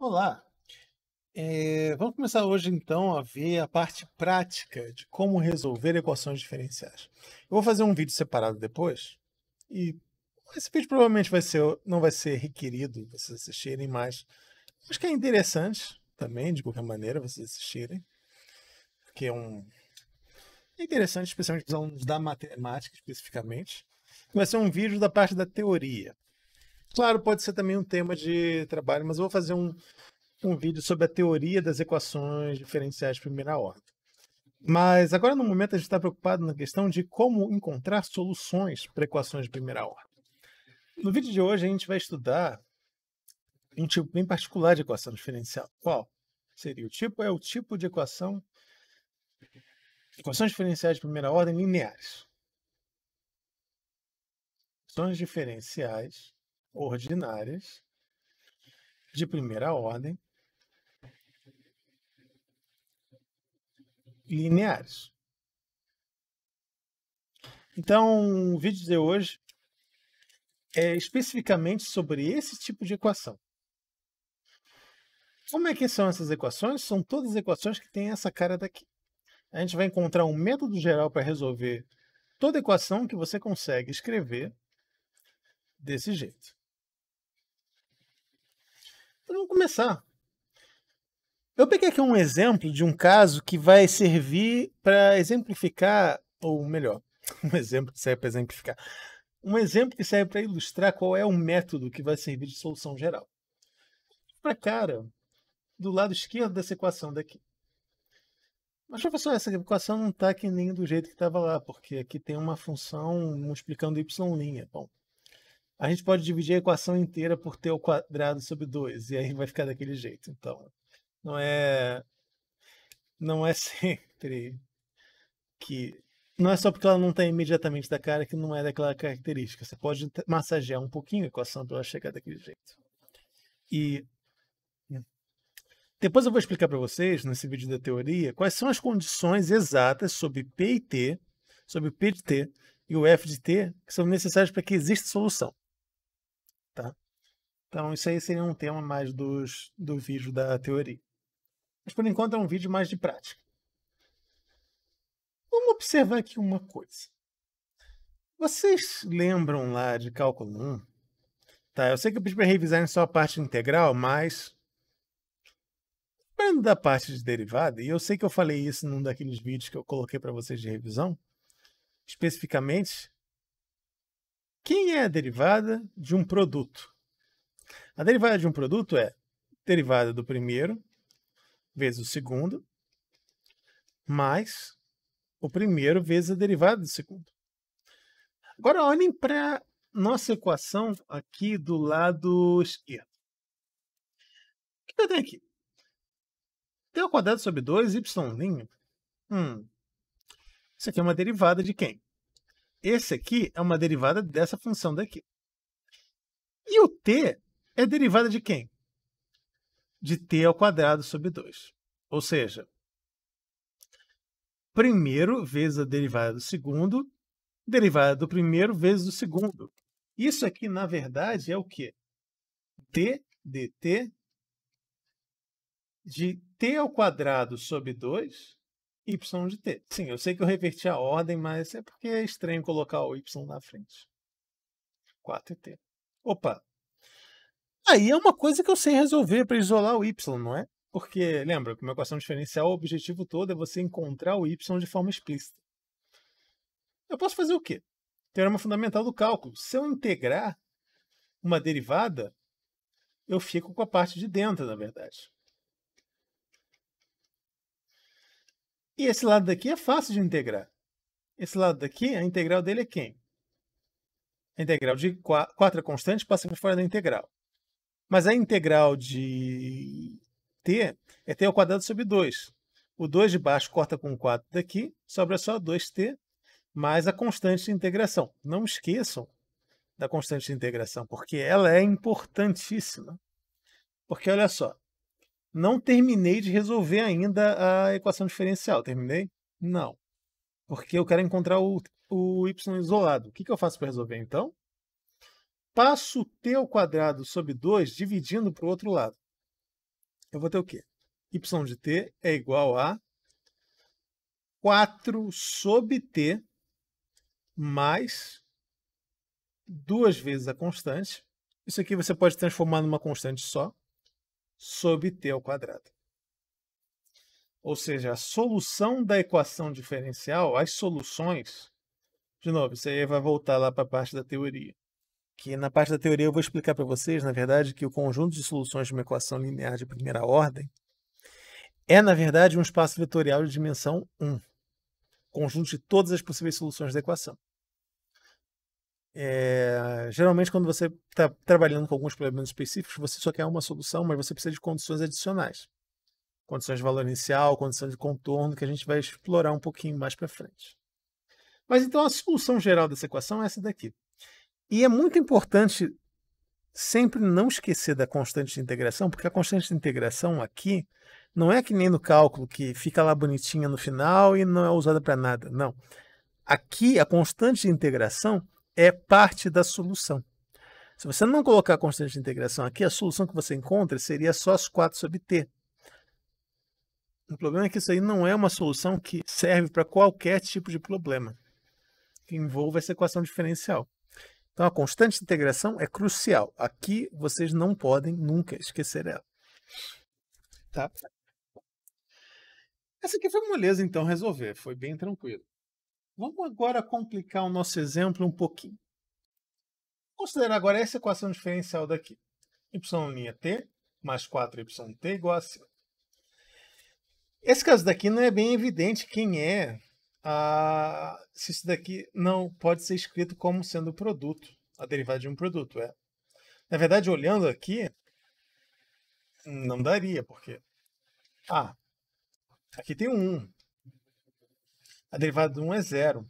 Olá, vamos começar hoje então a ver a parte prática de como resolver equações diferenciais. Eu vou fazer um vídeo separado depois e esse vídeo provavelmente não vai ser requerido vocês assistirem, mas acho que é interessante também, de qualquer maneira, vocês assistirem, porque é interessante, especialmente os alunos da matemática especificamente. Vai ser um vídeo da parte da teoria. Claro, pode ser também um tema de trabalho, mas eu vou fazer um vídeo sobre a teoria das equações diferenciais de primeira ordem. Mas agora, no momento, a gente está preocupado na questão de como encontrar soluções para equações de primeira ordem. No vídeo de hoje, a gente vai estudar um tipo bem particular de equação diferencial. Qual seria o tipo? É o tipo de equações diferenciais de primeira ordem lineares. Equações diferenciais ordinárias de primeira ordem lineares. Então, o vídeo de hoje é especificamente sobre esse tipo de equação. Como é que são essas equações? São todas equações que têm essa cara daqui. A gente vai encontrar um método geral para resolver toda equação que você consegue escrever desse jeito. Então vamos começar. Eu peguei aqui um exemplo de um caso que vai servir para exemplificar, ou melhor, um exemplo que serve para exemplificar. Um exemplo que serve para ilustrar qual é o método que vai servir de solução geral. Para cara, do lado esquerdo dessa equação daqui. Mas, professor, essa equação não está que nem do jeito que estava lá, porque aqui tem uma função multiplicando y'. Bom, a gente pode dividir a equação inteira por t ao quadrado sobre 2, e aí vai ficar daquele jeito. Então, não é, não é sempre que... Não é só porque ela não está imediatamente da cara que não é daquela característica. Você pode massagear um pouquinho a equação para ela chegar daquele jeito. E depois eu vou explicar para vocês, nesse vídeo da teoria, quais são as condições exatas sobre P e T, sobre P de T e o F de T, que são necessárias para que exista solução. Tá? Então, isso aí seria um tema mais do vídeo da teoria. Mas, por enquanto, é um vídeo mais de prática. Vamos observar aqui uma coisa. Vocês lembram lá de cálculo 1? Tá, eu sei que eu pedi para revisarem só a parte integral, mas lembrando da parte de derivada, e eu sei que eu falei isso num daqueles vídeos que eu coloquei para vocês de revisão, especificamente, quem é a derivada de um produto? A derivada de um produto é derivada do primeiro vezes o segundo, mais o primeiro vezes a derivada do segundo. Agora olhem para nossa equação aqui do lado esquerdo. O que eu tenho aqui? T ao quadrado sobre 2, y'. Isso aqui é uma derivada de quem? Esse aqui é uma derivada dessa função daqui. E o t é derivada de quem? De t ao quadrado sobre 2. Ou seja, primeiro vezes a derivada do segundo, derivada do primeiro vezes do segundo. Isso aqui, na verdade, é o quê? D dt de t ao quadrado sobre 2, y de t. Sim, eu sei que eu reverti a ordem, mas é porque é estranho colocar o y na frente. 4t. Opa! Aí é uma coisa que eu sei resolver para isolar o y, não é? Porque, lembra, que uma equação diferencial, o objetivo todo é você encontrar o y de forma explícita. Eu posso fazer o quê? Teorema fundamental do cálculo. Se eu integrar uma derivada, eu fico com a parte de dentro, na verdade. E esse lado daqui é fácil de integrar. Esse lado daqui, a integral dele é quem? A integral de 4 é constante, passa por fora da integral. Mas a integral de t é t ao quadrado sobre 2. O 2 de baixo corta com 4 daqui, sobra só 2t mais a constante de integração. Não esqueçam da constante de integração, porque ela é importantíssima. Porque, olha só, não terminei de resolver ainda a equação diferencial. Terminei? Não. Porque eu quero encontrar o y isolado. O que eu faço para resolver, então? Passo t ao quadrado sobre 2 dividindo para o outro lado. eu vou ter o quê? Y de t é igual a 4 sobre t mais 2 vezes a constante. Isso aqui você pode transformar numa constante só, sobre t ao quadrado. Ou seja, a solução da equação diferencial, as soluções, de novo, isso aí vai voltar lá para a parte da teoria. Que na parte da teoria eu vou explicar para vocês, na verdade, que o conjunto de soluções de uma equação linear de primeira ordem é, na verdade, um espaço vetorial de dimensão 1. Conjunto de todas as possíveis soluções da equação. Geralmente, quando você está trabalhando com alguns problemas específicos, você só quer uma solução, mas você precisa de condições adicionais. Condições de valor inicial, condição de contorno, que a gente vai explorar um pouquinho mais para frente. Mas então a solução geral dessa equação é essa daqui. E é muito importante sempre não esquecer da constante de integração, porque a constante de integração aqui não é que nem no cálculo, que fica lá bonitinha no final e não é usada para nada. Não. Aqui, a constante de integração é parte da solução. Se você não colocar a constante de integração aqui, a solução que você encontra seria só as 4 sobre t. O problema é que isso aí não é uma solução que serve para qualquer tipo de problema que envolva essa equação diferencial. Então, a constante de integração é crucial. Aqui, vocês não podem nunca esquecer ela. Tá? Essa aqui foi moleza, então, resolver. Foi bem tranquilo. Vamos agora complicar o nosso exemplo um pouquinho. Considerar agora essa equação diferencial daqui. Y' mais 4yt igual a 5. Esse caso daqui não é bem evidente quem é, se isso daqui não pode ser escrito como sendo produto, a derivada de um produto. Na verdade, olhando aqui, não daria, porque aqui tem um 1. A derivada de 1 é 0.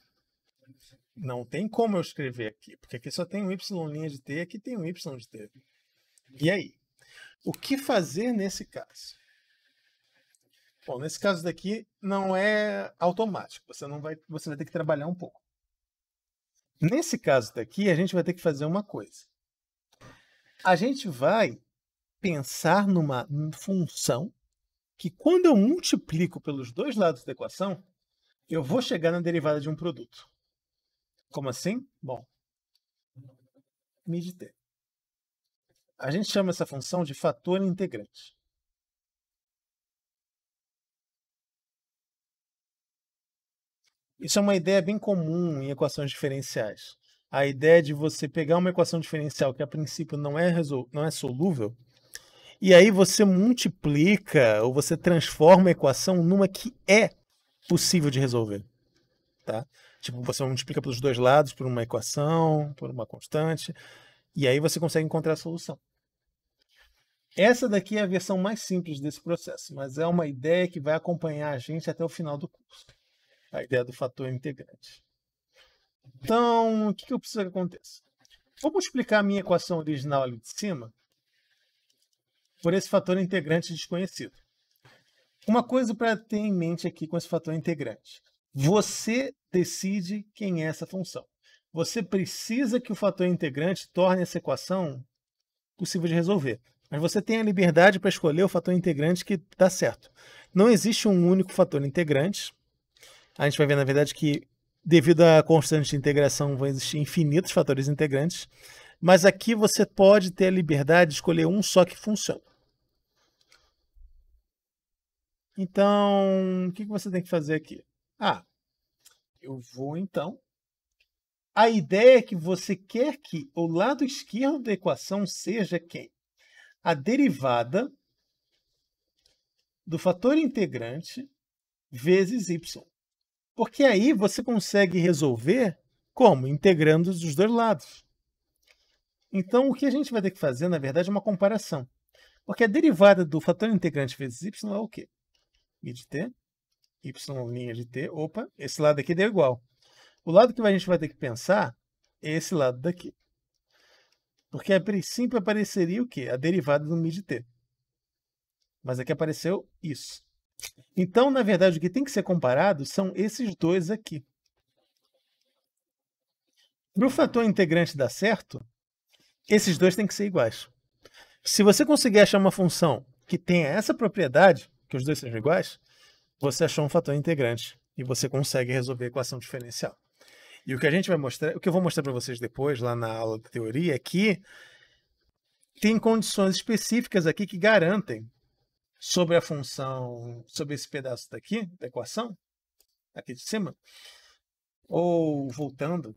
Não tem como eu escrever aqui, porque aqui só tem um y' de t, aqui tem um y de t. E aí? O que fazer nesse caso? Bom, nesse caso daqui não é automático, você vai ter que trabalhar um pouco. Nesse caso daqui, a gente vai ter que fazer uma coisa. A gente vai pensar numa função que, quando eu multiplico pelos dois lados da equação, eu vou chegar na derivada de um produto. Como assim? Bom, mi de t. A gente chama essa função de fator integrante. Isso é uma ideia bem comum em equações diferenciais. A ideia de você pegar uma equação diferencial que a princípio não é solúvel, e aí você multiplica ou você transforma a equação numa que é possível de resolver. Tá? Tipo, você multiplica pelos dois lados por uma equação, por uma constante, e aí você consegue encontrar a solução. Essa daqui é a versão mais simples desse processo, mas é uma ideia que vai acompanhar a gente até o final do curso. A ideia do fator integrante. Então, o que eu preciso que aconteça? Vou multiplicar a minha equação original ali de cima por esse fator integrante desconhecido. Uma coisa para ter em mente aqui com esse fator integrante. Você decide quem é essa função. Você precisa que o fator integrante torne essa equação possível de resolver. Mas você tem a liberdade para escolher o fator integrante que dá certo. Não existe um único fator integrante. A gente vai ver, na verdade, que devido à constante de integração vão existir infinitos fatores integrantes, mas aqui você pode ter a liberdade de escolher um só que funcione. Então, o que você tem que fazer aqui? Eu vou então... A ideia é que você quer que o lado esquerdo da equação seja quem? A derivada do fator integrante vezes y. Porque aí você consegue resolver como? Integrando dos dois lados. Então, o que a gente vai ter que fazer, na verdade, é uma comparação. Porque a derivada do fator integrante vezes y é o quê? Mi de t, y' de t. Opa, esse lado aqui deu igual. O lado que a gente vai ter que pensar é esse lado daqui. Porque, a princípio, apareceria o quê? A derivada do mi de t. Mas aqui apareceu isso. Então, na verdade, o que tem que ser comparado são esses dois aqui. Para o fator integrante dar certo, esses dois têm que ser iguais. Se você conseguir achar uma função que tenha essa propriedade, que os dois sejam iguais, você achou um fator integrante e você consegue resolver a equação diferencial. E o que a gente vai mostrar, o que eu vou mostrar para vocês depois, lá na aula de teoria, é que tem condições específicas aqui que garantem sobre a função, sobre esse pedaço daqui, da equação, aqui de cima, ou voltando,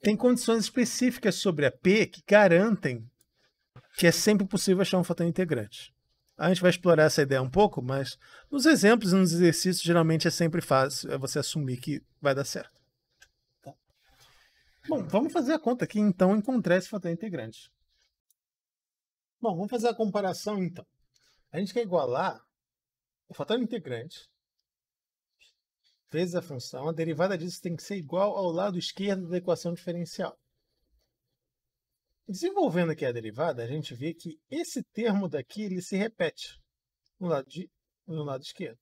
tem condições específicas sobre a P que garantem que é sempre possível achar um fator integrante. A gente vai explorar essa ideia um pouco, mas nos exemplos e nos exercícios, geralmente é sempre fácil você assumir que vai dar certo. Tá? Bom, vamos fazer a conta aqui, então, encontrar esse fator integrante. Bom, vamos fazer a comparação, então. A gente quer igualar o fator integrante vezes a função. A derivada disso tem que ser igual ao lado esquerdo da equação diferencial. Desenvolvendo aqui a derivada, a gente vê que esse termo daqui ele se repete no lado esquerdo.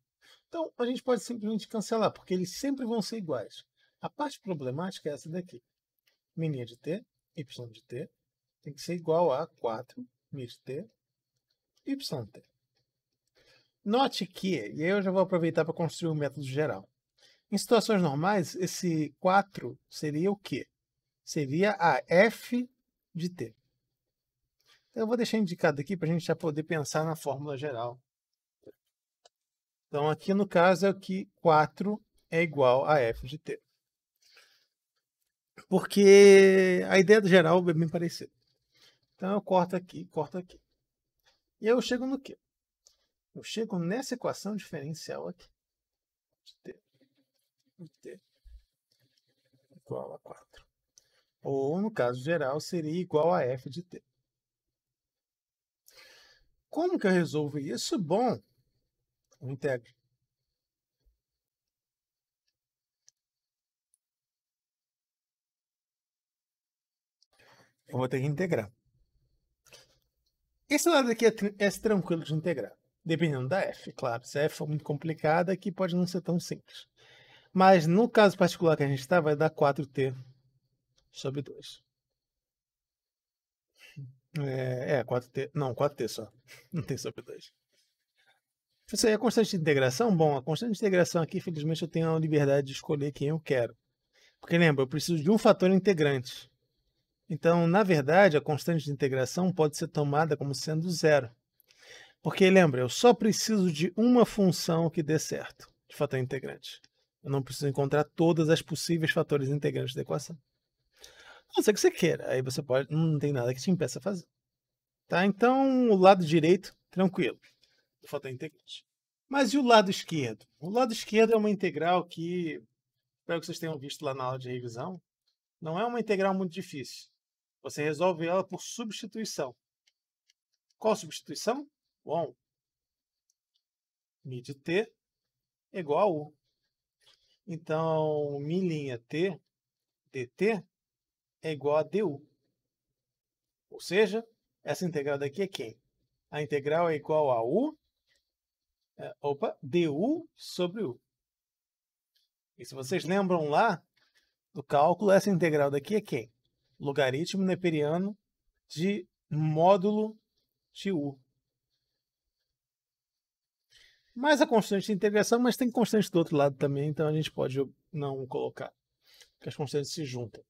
Então, a gente pode simplesmente cancelar, porque eles sempre vão ser iguais. A parte problemática é essa daqui. Min de t, y de t, tem que ser igual a 4 mi de t, yt. Note que, e aí eu já vou aproveitar para construir um método geral. Em situações normais, esse 4 seria o quê? Seria a f de t. Então, eu vou deixar indicado aqui para a gente já poder pensar na fórmula geral. Então, aqui no caso é que 4 é igual a f de t. Porque a ideia do geral é bem parecida. Então, eu corto aqui. E aí eu chego no quê? Eu chego nessa equação diferencial aqui. De t igual a 4. Ou, no caso geral, seria igual a f de t. Como que eu resolvo isso? Bom, eu integro. Eu vou ter que integrar. Esse lado aqui é tranquilo de integrar, dependendo da f, claro. Se a f for muito complicada, aqui pode não ser tão simples. Mas no caso particular que a gente está, vai dar 4t sobre 2. 4t. Não, 4t só. Não tem sobre 2. Isso aí é constante de integração? Bom, a constante de integração aqui, infelizmente, eu tenho a liberdade de escolher quem eu quero. Porque lembra, eu preciso de um fator integrante. Então, na verdade, a constante de integração pode ser tomada como sendo zero. Porque lembra, eu só preciso de uma função que dê certo, de fator integrante. Eu não preciso encontrar todas as possíveis fatores integrantes da equação. A não ser que você queira, aí você pode, não tem nada que te impeça a fazer. Tá? Então, o lado direito, tranquilo, do fator integrante. Mas e o lado esquerdo? O lado esquerdo é uma integral que, espero que vocês tenham visto lá na aula de revisão, não é uma integral muito difícil. Você resolve ela por substituição. Qual substituição? Bom, mi de t é igual a u. Então, mi' t dt é igual a du. Ou seja, essa integral daqui é quem? A integral é igual a u, du sobre u. E se vocês lembram lá do cálculo, essa integral daqui é quem? Logaritmo neperiano de módulo de u. Mais a constante de integração, mas tem constante do outro lado também, então a gente pode não colocar, porque as constantes se juntam.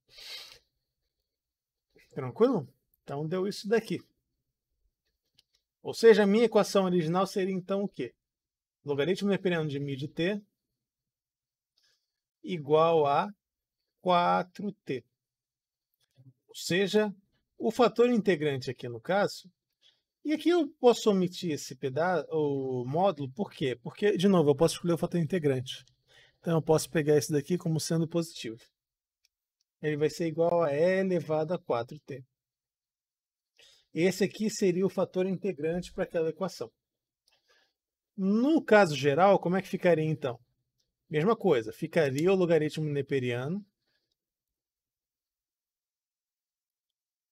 Tranquilo? Então deu isso daqui. Ou seja, a minha equação original seria então o quê? Logaritmo neperiano de mi de t igual a 4t. Ou seja, o fator integrante aqui no caso. E aqui eu posso omitir esse pedaço, o módulo, por quê? Porque, de novo, eu posso escolher o fator integrante. Então eu posso pegar esse daqui como sendo positivo. Ele vai ser igual a e elevado a 4t. Esse aqui seria o fator integrante para aquela equação. No caso geral, como é que ficaria então? Mesma coisa, ficaria o logaritmo neperiano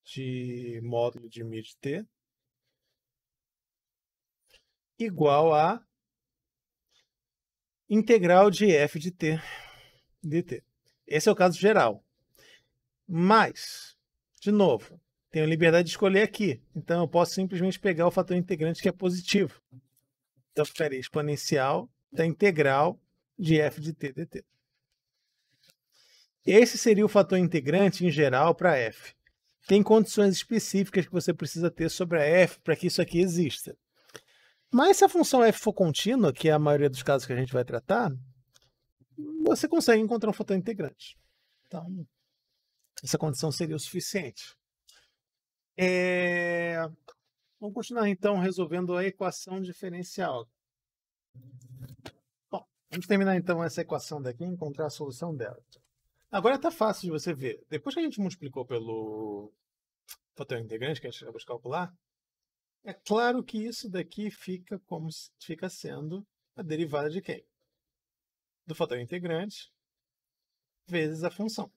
de módulo de mi de t igual a integral de f de t dt. Esse é o caso geral. Mas, de novo, tenho liberdade de escolher aqui. Então, eu posso simplesmente pegar o fator integrante que é positivo. Então ficaria exponencial da integral de f de t dt. Esse seria o fator integrante em geral para f. Tem condições específicas que você precisa ter sobre a f para que isso aqui exista. Mas se a função f for contínua, que é a maioria dos casos que a gente vai tratar, você consegue encontrar um fator integrante. Então, essa condição seria o suficiente. Vamos continuar então resolvendo a equação diferencial. Bom, vamos terminar então essa equação daqui e encontrar a solução dela. Agora está fácil de você ver. Depois que a gente multiplicou pelo fator integrante que a gente acabou de calcular, é claro que isso daqui fica sendo a derivada de quem? Do fator integrante vezes a função.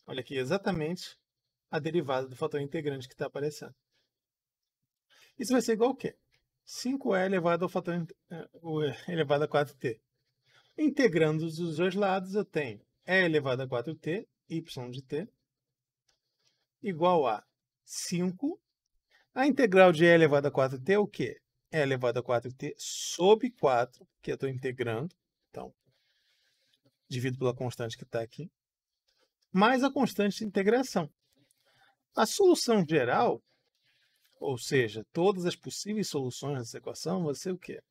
Olha aqui, exatamente a derivada do fator integrante que está aparecendo. Isso vai ser igual a quê? 5e elevado ao fator elevado a 4t. Integrando os dois lados, eu tenho e elevado a 4t, y de t, igual a 5. A integral de e elevado a 4t é o quê? E elevado a 4t sobre 4, que eu estou integrando. Então, divido pela constante que está aqui, mais a constante de integração. A solução geral, ou seja, todas as possíveis soluções dessa equação, vai ser o quê?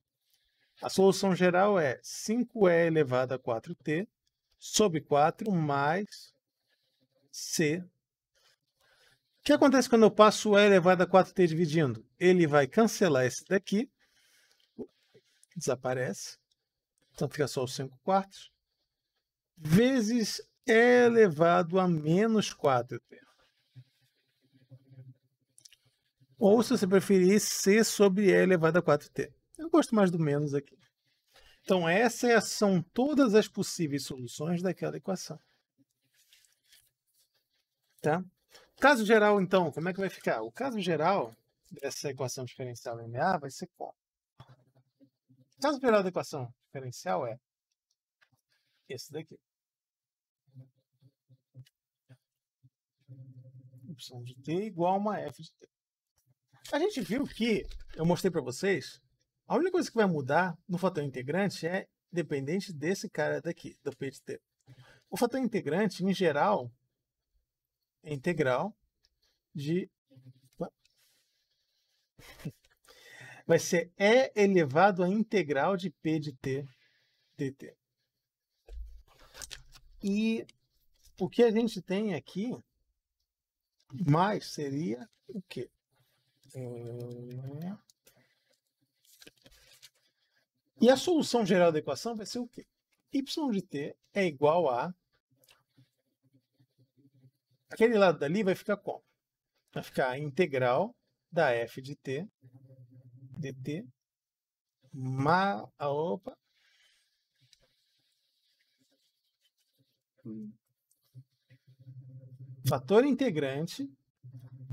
A solução geral é 5e elevado a 4t sobre 4 mais c. O que acontece quando eu passo o e elevado a 4t dividindo? Ele vai cancelar esse daqui, desaparece, então fica só os 5 quartos, vezes e elevado a menos 4t. Ou, se você preferir, c sobre e elevado a 4t. Eu gosto mais do menos aqui. Então, essas são todas as possíveis soluções daquela equação. Tá? Caso geral, então, como é que vai ficar? O caso geral dessa equação diferencial linear vai ser qual? O caso geral da equação diferencial é esse daqui. Y de t igual a uma f de t. A gente viu que, eu mostrei para vocês, a única coisa que vai mudar no fator integrante é dependente desse cara daqui, do p de t. O fator integrante, em geral, é integral de... vai ser e elevado à integral de p de t dt. E o que a gente tem aqui, mais seria o quê? E a solução geral da equação vai ser o quê? Y de t é igual a... aquele lado dali vai ficar como? Vai ficar a integral da f de t dt fator integrante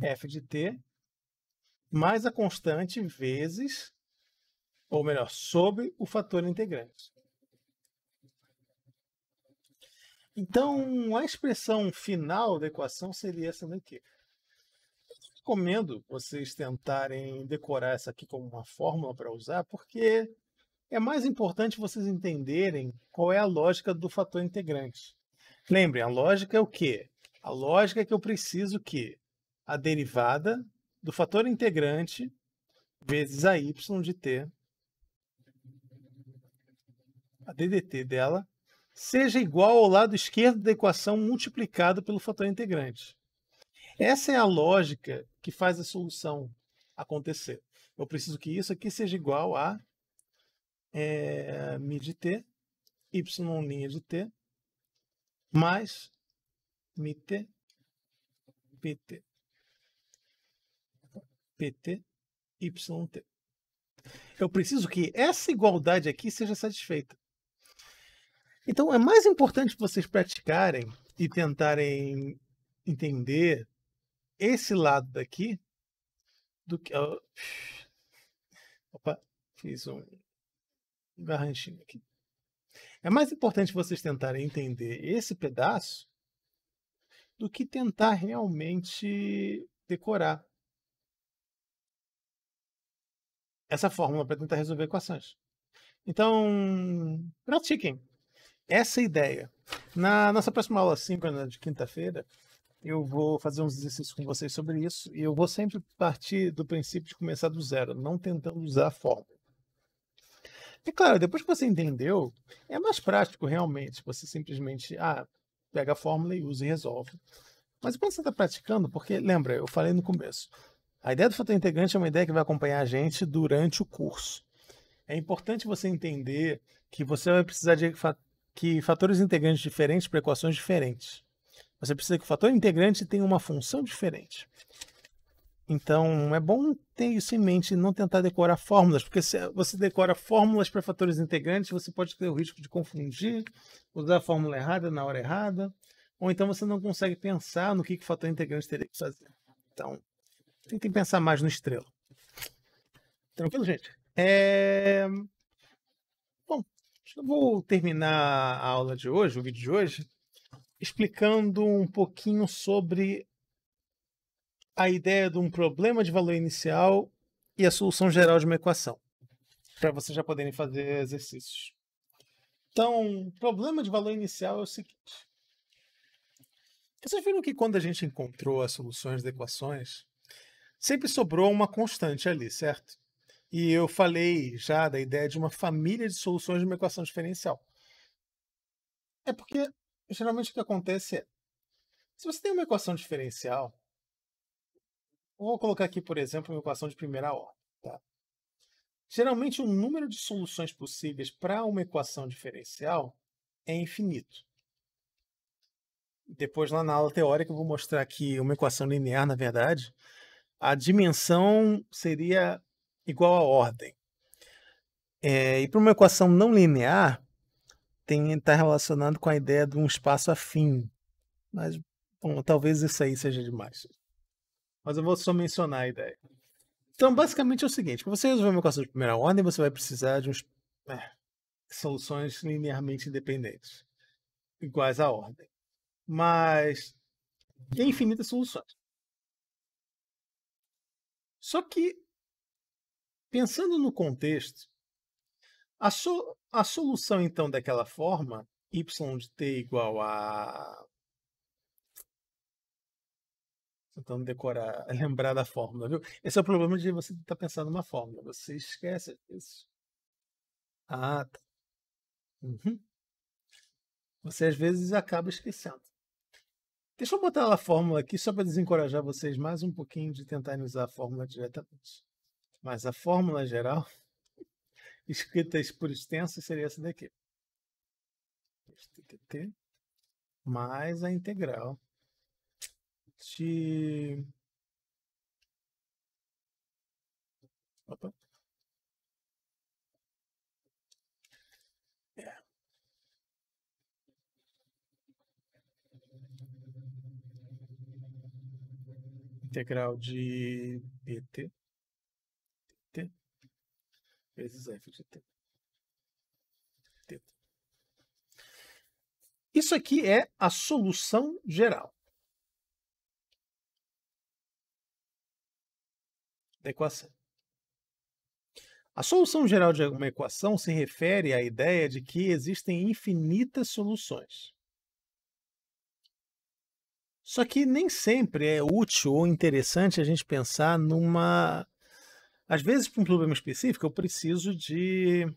f de t mais a constante vezes, ou melhor, sobre o fator integrante. Então, a expressão final da equação seria essa daqui. Eu recomendo vocês tentarem decorar essa aqui como uma fórmula para usar, porque é mais importante vocês entenderem qual é a lógica do fator integrante. Lembrem, a lógica é o quê? A lógica é que eu preciso que a derivada do fator integrante vezes a y de t, a ddt dela, seja igual ao lado esquerdo da equação multiplicado pelo fator integrante. Essa é a lógica que faz a solução acontecer. Eu preciso que isso aqui seja igual a mi de t, y' de t, mais mi t, pt, pt, yt. Eu preciso que essa igualdade aqui seja satisfeita. Então, é mais importante vocês praticarem e tentarem entender esse lado daqui do que... Opa, fiz um garranchinho aqui. É mais importante vocês tentarem entender esse pedaço do que tentar realmente decorar. essa fórmula para tentar resolver equações. Então, pratiquem essa ideia. Na nossa próxima aula 5, né, de quinta-feira, eu vou fazer uns exercícios com vocês sobre isso e eu vou sempre partir do princípio de começar do zero, não tentando usar a fórmula. E claro, depois que você entendeu, é mais prático realmente você simplesmente pega a fórmula e usa e resolve. Mas quando você está praticando, porque lembra, eu falei no começo, a ideia do fator integrante é uma ideia que vai acompanhar a gente durante o curso. É importante você entender que você vai precisar de que fatores integrantes diferentes para equações diferentes. Você precisa que o fator integrante tenha uma função diferente. Então, é bom ter isso em mente e não tentar decorar fórmulas, porque se você decora fórmulas para fatores integrantes, você pode ter o risco de confundir, usar a fórmula errada na hora errada, ou então você não consegue pensar no que o fator integrante teria que fazer. Então, tentem pensar mais no estrela. Tranquilo, gente? Bom, eu vou terminar a aula de hoje, o vídeo de hoje, explicando um pouquinho sobre a ideia de um problema de valor inicial e a solução geral de uma equação, para vocês já poderem fazer exercícios. Então, o problema de valor inicial é o seguinte. Vocês viram que quando a gente encontrou as soluções das equações, sempre sobrou uma constante ali, certo? E eu falei já da ideia de uma família de soluções de uma equação diferencial. É porque, geralmente, o que acontece é, se você tem uma equação diferencial, vou colocar aqui, por exemplo, uma equação de primeira ordem. Tá? Geralmente, o número de soluções possíveis para uma equação diferencial é infinito. Depois, lá na aula teórica, eu vou mostrar que uma equação linear, na verdade, a dimensão seria igual à ordem. E para uma equação não linear, está relacionado com a ideia de um espaço afim. Mas, bom, talvez isso aí seja demais. Mas eu vou só mencionar a ideia. Então, basicamente é o seguinte, para você resolver uma equação de primeira ordem, você vai precisar de soluções linearmente independentes, iguais à ordem. Mas tem infinitas soluções. Só que, pensando no contexto, a solução, então, daquela forma, y de t igual a... Tentando decorar, lembrar da fórmula, viu? Esse é o problema de você estar pensando numa fórmula. Você esquece isso. Tá. Uhum. Você, às vezes, acaba esquecendo. Deixa eu botar a fórmula aqui só para desencorajar vocês mais um pouquinho de tentarem usar a fórmula diretamente. Mas a fórmula geral, escrita por extenso, seria essa daqui. T mais a integral de... Opa. Integral de pt t vezes f de t. Isso aqui é a solução geral da equação. A solução geral de uma equação se refere à ideia de que existem infinitas soluções. Só que nem sempre é útil ou interessante a gente pensar numa... Às vezes, para um problema específico, eu preciso de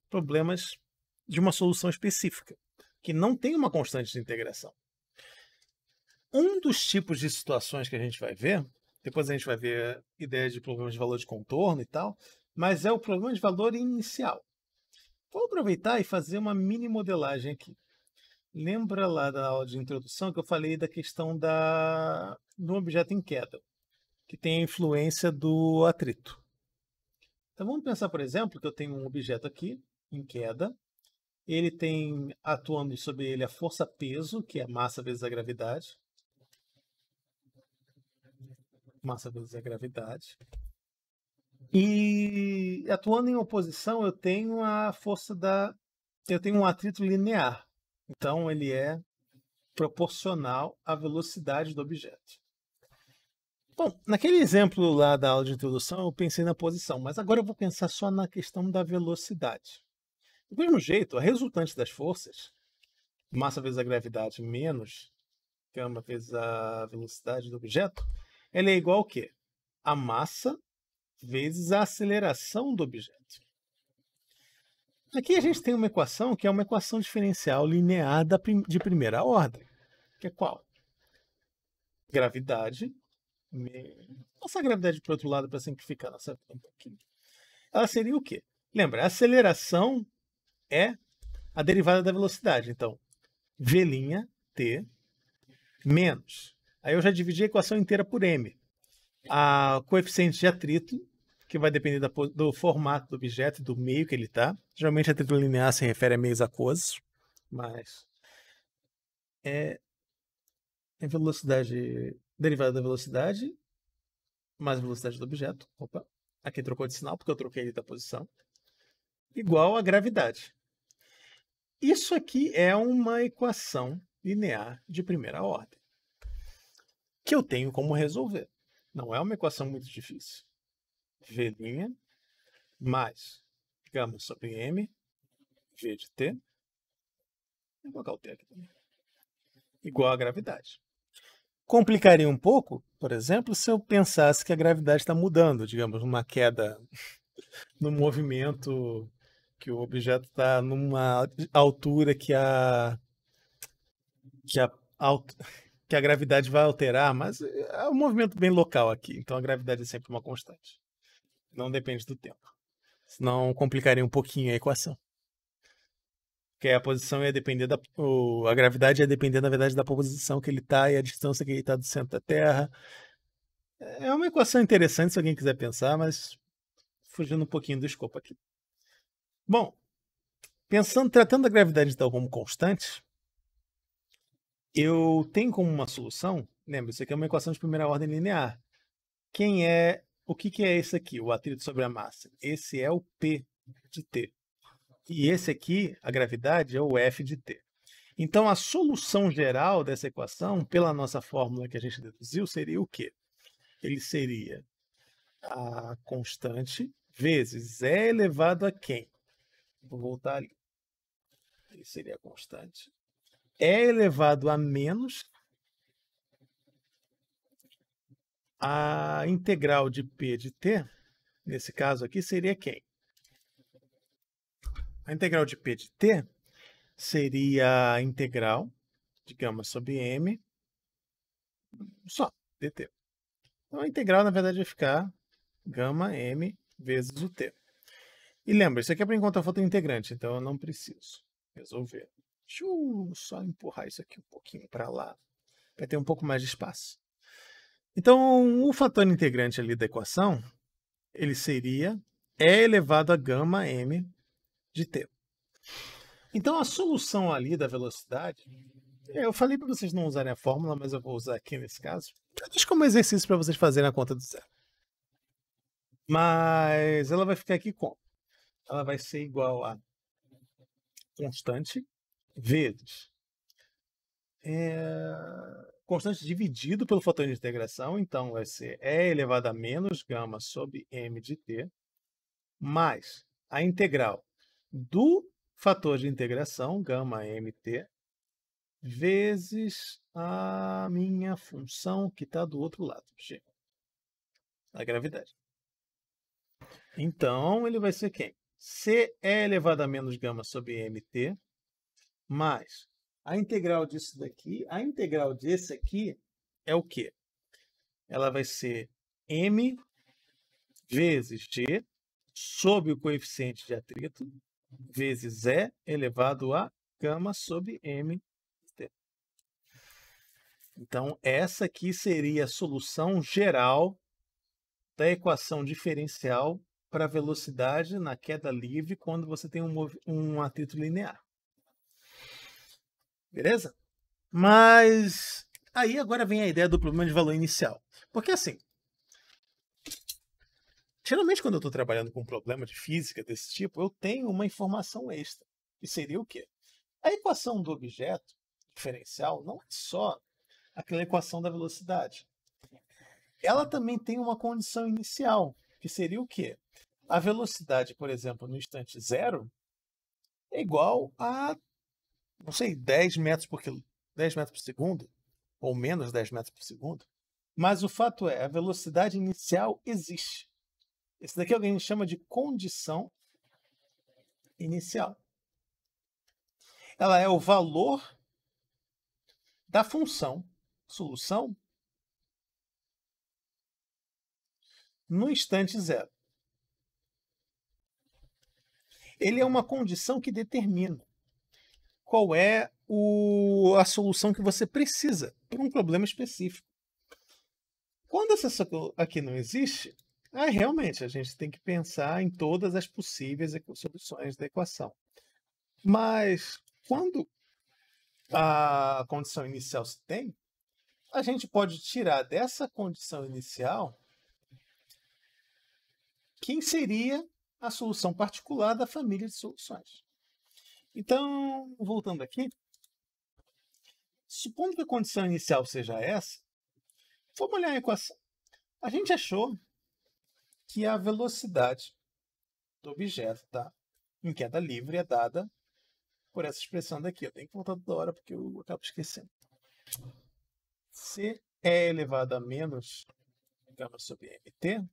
problemas de uma solução específica, que não tem uma constante de integração. Um dos tipos de situações que a gente vai ver, depois a gente vai ver a ideia de problemas de valor de contorno e tal, mas é o problema de valor inicial. Vou aproveitar e fazer uma mini modelagem aqui. Lembra lá da aula de introdução que eu falei da questão do objeto em queda, que tem a influência do atrito. Então vamos pensar, por exemplo, que eu tenho um objeto aqui em queda, ele tem atuando sobre ele a força-peso, que é massa vezes a gravidade. Massa vezes a gravidade. E atuando em oposição, eu tenho a força eu tenho um atrito linear. Então ele é proporcional à velocidade do objeto. Bom, naquele exemplo lá da aula de introdução, eu pensei na posição, mas agora eu vou pensar só na questão da velocidade. Do mesmo jeito, a resultante das forças, massa vezes a gravidade menos gama vezes a velocidade do objeto, ela é igual ao quê? A massa vezes a aceleração do objeto. Aqui a gente tem uma equação que é uma equação diferencial linear de primeira ordem, que é qual? Gravidade. Passar a gravidade para o outro lado para simplificar nossa vida um pouquinho. Ela seria o quê? Lembra, a aceleração é a derivada da velocidade. Então, V'T menos. Aí eu já dividi a equação inteira por m. A coeficiente de atrito, que vai depender do formato do objeto e do meio que ele está. Geralmente, atrito linear se refere a meios aquosos, mas é velocidade derivada da velocidade mais a velocidade do objeto. Opa, aqui trocou de sinal porque eu troquei ele da posição. Igual a gravidade. Isso aqui é uma equação linear de primeira ordem, que eu tenho como resolver. Não é uma equação muito difícil. V' mais gama sobre m, V de t, vou colocar o t aqui também, igual a gravidade. Complicaria um pouco, por exemplo, se eu pensasse que a gravidade está mudando, digamos, uma queda no movimento, que o objeto está numa altura que que a, que a gravidade vai alterar, mas é um movimento bem local aqui, então a gravidade é sempre uma constante. Não depende do tempo. Senão complicaria um pouquinho a equação. Porque a posição ia depender a gravidade ia depender, na verdade, da posição que ele está e a distância que ele está do centro da Terra. É uma equação interessante se alguém quiser pensar, mas fugindo um pouquinho do escopo aqui. Bom, tratando a gravidade então como constante, eu tenho como uma solução, lembra, isso aqui é uma equação de primeira ordem linear. O que é esse aqui, o atrito sobre a massa? Esse é o P de T. E esse aqui, a gravidade, é o F de T. Então, a solução geral dessa equação, pela nossa fórmula que a gente deduziu, seria o quê? Ele seria a constante vezes E elevado a quem? Vou voltar ali. Ele seria a constante E elevado a menos a integral de P de T, nesse caso aqui, seria quem? A integral de P de T seria a integral de gama sobre M só, dt. Então, a integral, na verdade, vai ficar gama M vezes o T. E lembra, isso aqui é para encontrar o fator integrante, então eu não preciso resolver. Deixa eu só empurrar isso aqui um pouquinho para lá, para ter um pouco mais de espaço. Então, o fator integrante ali da equação, ele seria E elevado a gama M de T. Então, a solução ali da velocidade, eu falei para vocês não usarem a fórmula, mas eu vou usar aqui nesse caso. Eu deixo como exercício para vocês fazerem a conta do zero. Mas ela vai ficar aqui como? Ela vai ser igual a constante vezes constante dividido pelo fator de integração, então vai ser E elevado a menos gama sobre M de T, mais a integral do fator de integração, gama mt, vezes a minha função que está do outro lado, g, a gravidade. Então, ele vai ser quem? C é elevado a menos gama sobre mt, mais a integral disso daqui, a integral desse aqui é o quê? Ela vai ser m vezes g sobre o coeficiente de atrito, vezes E elevado a gama sobre mt. Então, essa aqui seria a solução geral da equação diferencial para a velocidade na queda livre quando você tem um atrito linear. Beleza? Mas aí agora vem a ideia do problema de valor inicial. Porque assim, geralmente quando eu estou trabalhando com um problema de física desse tipo, eu tenho uma informação extra. E seria o quê? A equação do objeto diferencial não é só aquela equação da velocidade. ela também tem uma condição inicial, que seria o quê? A velocidade, por exemplo, no instante zero é igual a, não sei, 10 metros por segundo, ou menos 10 metros por segundo. Mas o fato é, a velocidade inicial existe. Esse daqui é o que a gente chama de condição inicial. Ela é o valor da função solução no instante zero. Ele é uma condição que determina qual é a solução que você precisa para um problema específico. Quando essa aqui não existe, realmente a gente tem que pensar em todas as possíveis soluções da equação. Mas quando a condição inicial se tem, a gente pode tirar dessa condição inicial quem seria a solução particular da família de soluções. Então, voltando aqui, supondo que a condição inicial seja essa, vamos olhar a equação. A gente achou que a velocidade do objeto em queda livre é dada por essa expressão daqui. Eu tenho que voltar toda hora porque eu acabo esquecendo. C é elevado a menos gama sobre mt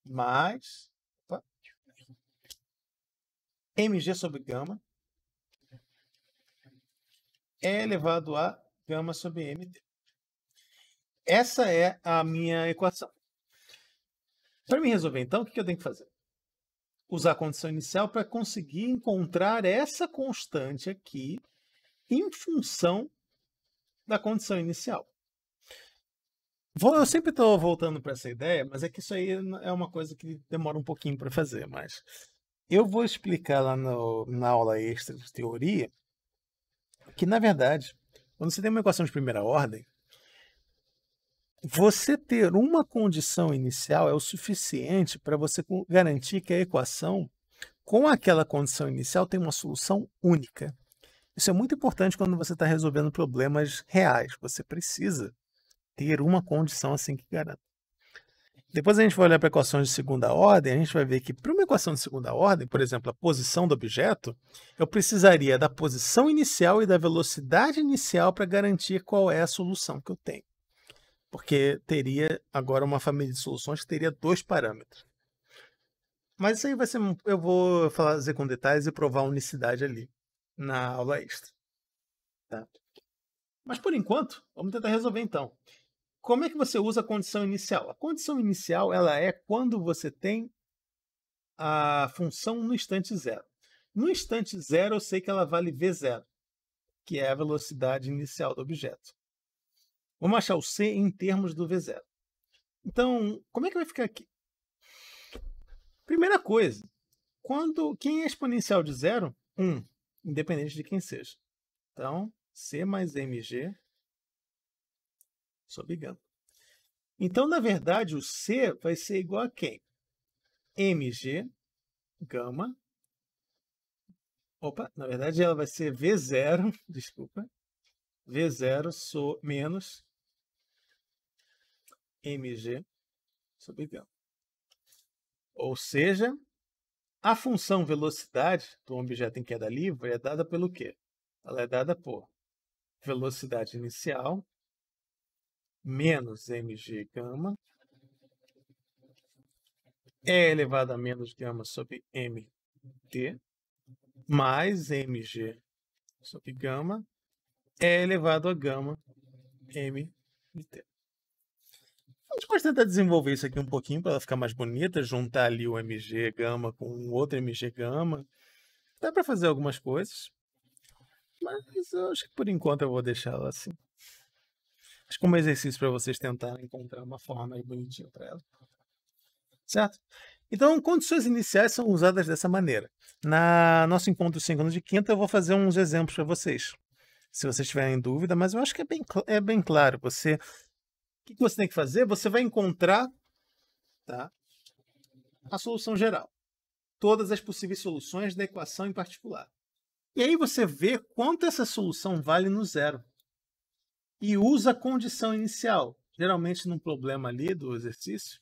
mais mg sobre gama é elevado a gama sobre mt. Essa é a minha equação. Para me resolver, então, o que eu tenho que fazer? Usar a condição inicial para conseguir encontrar essa constante aqui em função da condição inicial. Eu sempre estou voltando para essa ideia, mas é que isso aí é uma coisa que demora um pouquinho para fazer. Mas eu vou explicar lá na aula extra de teoria que, na verdade, quando você tem uma equação de primeira ordem, você ter uma condição inicial é o suficiente para você garantir que a equação, com aquela condição inicial, tem uma solução única. Isso é muito importante quando você está resolvendo problemas reais. Você precisa ter uma condição assim que garanta. Depois a gente vai olhar para equações de segunda ordem, a gente vai ver que para uma equação de segunda ordem, por exemplo, a posição do objeto, eu precisaria da posição inicial e da velocidade inicial para garantir qual é a solução que eu tenho. Porque teria agora uma família de soluções que teria 2 parâmetros. Mas isso aí vai ser, eu vou fazer com detalhes e provar a unicidade ali na aula extra. Tá? Mas por enquanto, vamos tentar resolver então. Como é que você usa a condição inicial? A condição inicial ela é quando você tem a função no instante zero. No instante zero eu sei que ela vale v0, que é a velocidade inicial do objeto. Vamos achar o c em termos do v0. Então, como é que vai ficar aqui? Primeira coisa, quem é exponencial de zero? 1, independente de quem seja. Então, c mais mg sobre gama. Então, na verdade, o c vai ser igual a quem? mg gama. Opa, na verdade ela vai ser v0, desculpa. v0 menos mg sobre gama. Ou seja, a função velocidade do objeto em queda livre é dada pelo quê? Ela é dada por velocidade inicial menos mg gama é elevado a menos gama sobre mt mais mg sobre gama é elevado a gama mt. A gente pode tentar desenvolver isso aqui um pouquinho para ela ficar mais bonita, juntar ali o mg gama com o outro mg gama. Dá para fazer algumas coisas, mas eu acho que por enquanto eu vou deixar ela assim. Acho que como exercício para vocês tentarem encontrar uma forma mais bonitinha para ela. Certo? Então, condições iniciais são usadas dessa maneira. Na nosso encontro síncrono de quinta, eu vou fazer uns exemplos para vocês. Se vocês tiverem dúvida, mas eu acho que é bem claro. O que você tem que fazer? Você vai encontrar a solução geral. Todas as possíveis soluções da equação em particular. E aí você vê quanto essa solução vale no zero. E usa a condição inicial, Geralmente, num problema ali do exercício,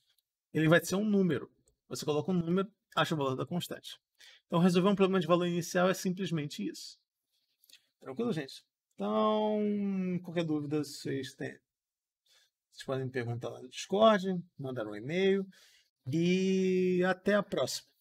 ele vai ser um número. Você coloca um número, acha o valor da constante. Então, resolver um problema de valor inicial é simplesmente isso. Tranquilo, gente? Então, qualquer dúvida vocês têm, vocês podem me perguntar lá no Discord, mandar um e-mail e até a próxima.